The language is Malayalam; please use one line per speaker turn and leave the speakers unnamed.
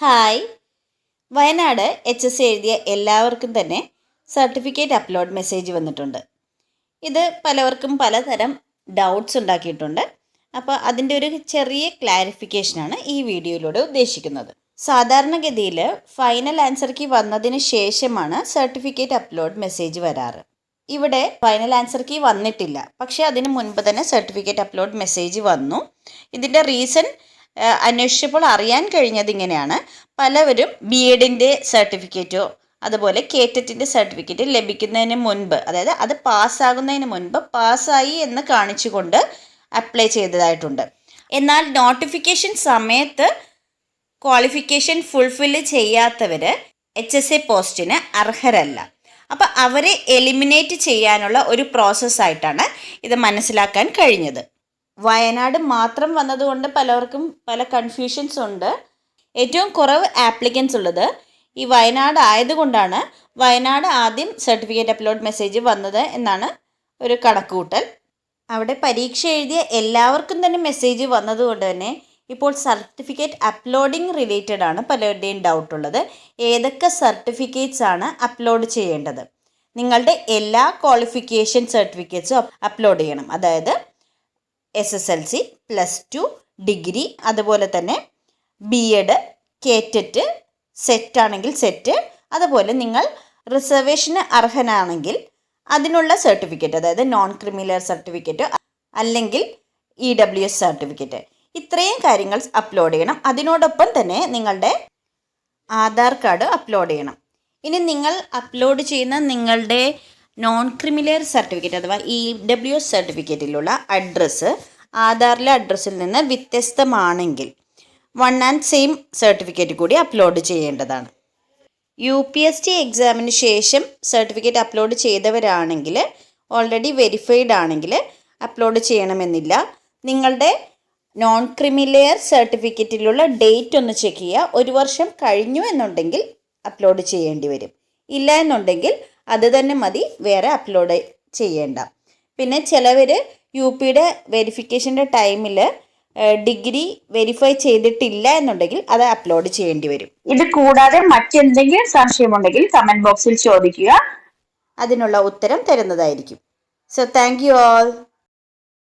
ഹായ്, വയനാട് HSC എഴുതിയ എല്ലാവർക്കും തന്നെ സർട്ടിഫിക്കറ്റ് അപ്ലോഡ് മെസ്സേജ് വന്നിട്ടുണ്ട്. ഇത് പലവർക്കും പലതരം ഡൗട്ട്സ് ഉണ്ടാക്കിയിട്ടുണ്ട്. അപ്പോൾ അതിൻ്റെ ഒരു ചെറിയ ക്ലാരിഫിക്കേഷനാണ് ഈ വീഡിയോയിലൂടെ ഉദ്ദേശിക്കുന്നത്. സാധാരണഗതിയിൽ ഫൈനൽ ആൻസർ കീ വന്നതിന് ശേഷമാണ് സർട്ടിഫിക്കറ്റ് അപ്ലോഡ് മെസ്സേജ് വരാറ്. ഇവിടെ ഫൈനൽ ആൻസർ കീ വന്നിട്ടില്ല, പക്ഷേ അതിന് മുൻപ് തന്നെ സർട്ടിഫിക്കറ്റ് അപ്ലോഡ് മെസ്സേജ് വന്നു. ഇതിൻ്റെ റീസൺ അന്വേഷിച്ചപ്പോൾ അറിയാൻ കഴിഞ്ഞത് ഇങ്ങനെയാണ്. പലവരും BEdൻ്റെ സർട്ടിഫിക്കറ്റോ അതുപോലെ KTETൻ്റെ സർട്ടിഫിക്കറ്റ് ലഭിക്കുന്നതിന് മുൻപ്, അതായത് അത് പാസ്സാകുന്നതിന് മുൻപ് പാസ്സായി എന്ന് കാണിച്ചുകൊണ്ട് അപ്ലൈ ചെയ്തതായിട്ടുണ്ട്. എന്നാൽ നോട്ടിഫിക്കേഷൻ സമയത്ത് ക്വാളിഫിക്കേഷൻ ഫുൾഫില്ല് ചെയ്യാത്തവർ HSA പോസ്റ്റിന് അർഹരല്ല. അപ്പോൾ അവരെ എലിമിനേറ്റ് ചെയ്യാനുള്ള ഒരു പ്രോസസ്സായിട്ടാണ് ഇത് മനസ്സിലാക്കാൻ കഴിഞ്ഞത്. വയനാട് മാത്രം വന്നതുകൊണ്ട് പലർക്കും പല കൺഫ്യൂഷൻസ് ഉണ്ട്. ഏറ്റവും കുറവ് ആപ്ലിക്കൻസ് ഉള്ളത് ഈ വയനാട് ആയതുകൊണ്ടാണ് വയനാട് ആദ്യം സർട്ടിഫിക്കറ്റ് അപ്ലോഡ് മെസ്സേജ് വന്നത് എന്നാണ് ഒരു കണക്കുകൂട്ടൽ. അവിടെ പരീക്ഷ എഴുതിയ എല്ലാവർക്കും തന്നെ മെസ്സേജ് വന്നതുകൊണ്ട് തന്നെ ഇപ്പോൾ സർട്ടിഫിക്കറ്റ് അപ്ലോഡിങ് റിലേറ്റഡ് ആണ് പലരുടെയും ഡൗട്ടുള്ളത്. ഏതൊക്കെ സർട്ടിഫിക്കറ്റ്സ് ആണ് അപ്ലോഡ് ചെയ്യേണ്ടത്? നിങ്ങളുടെ എല്ലാ ക്വാളിഫിക്കേഷൻ സർട്ടിഫിക്കറ്റ്സും അപ്ലോഡ് ചെയ്യണം. അതായത് SSLC, +2, ഡിഗ്രി, അതുപോലെ തന്നെ BEd, KTET, സെറ്റ് ആണെങ്കിൽ സെറ്റ്, അതുപോലെ നിങ്ങൾ റിസർവേഷന് അർഹനാണെങ്കിൽ അതിനുള്ള സർട്ടിഫിക്കറ്റ്, അതായത് നോൺ ക്രിമിനൽ സർട്ടിഫിക്കറ്റ് അല്ലെങ്കിൽ EWS സർട്ടിഫിക്കറ്റ്, ഇത്രയും കാര്യങ്ങൾ അപ്ലോഡ് ചെയ്യണം. അതിനോടൊപ്പം തന്നെ നിങ്ങളുടെ ആധാർ കാർഡ് അപ്ലോഡ് ചെയ്യണം. ഇനി നിങ്ങൾ അപ്ലോഡ് ചെയ്യുന്ന നിങ്ങളുടെ നോൺ ക്രിമിനൽ സർട്ടിഫിക്കറ്റ് അഥവാ EWS സർട്ടിഫിക്കറ്റിലുള്ള അഡ്രസ്സ് ആധാറിലെ അഡ്രസ്സിൽ നിന്ന് വ്യത്യസ്തമാണെങ്കിൽ 1 and same സർട്ടിഫിക്കറ്റ് കൂടി അപ്ലോഡ് ചെയ്യേണ്ടതാണ്. UPSC എക്സാമിന് ശേഷം സർട്ടിഫിക്കറ്റ് അപ്ലോഡ് ചെയ്തവരാണെങ്കിൽ, ഓൾറെഡി വെരിഫൈഡ് ആണെങ്കിൽ അപ്ലോഡ് ചെയ്യണമെന്നില്ല. നിങ്ങളുടെ നോൺ ക്രിമിനൽ സർട്ടിഫിക്കറ്റിലുള്ള ഡേറ്റ് ഒന്ന് ചെക്ക് ചെയ്യുക. 1 വർഷം കഴിഞ്ഞു എന്നുണ്ടെങ്കിൽ അപ്ലോഡ് ചെയ്യേണ്ടി വരും. ഇല്ല എന്നുണ്ടെങ്കിൽ അത് തന്നെ മതി, വേറെ അപ്ലോഡ് ചെയ്യേണ്ട. പിന്നെ ചിലവർ UPയുടെ വെരിഫിക്കേഷൻ്റെ ടൈമിൽ ഡിഗ്രി വെരിഫൈ ചെയ്തിട്ടില്ല എന്നുണ്ടെങ്കിൽ അത് അപ്ലോഡ് ചെയ്യേണ്ടി വരും.
ഇത് കൂടാതെ മറ്റെന്തെങ്കിലും സംശയമുണ്ടെങ്കിൽ കമന്റ് ബോക്സിൽ ചോദിക്കുക,
അതിനുള്ള ഉത്തരം തരുന്നതായിരിക്കും. So thank you all.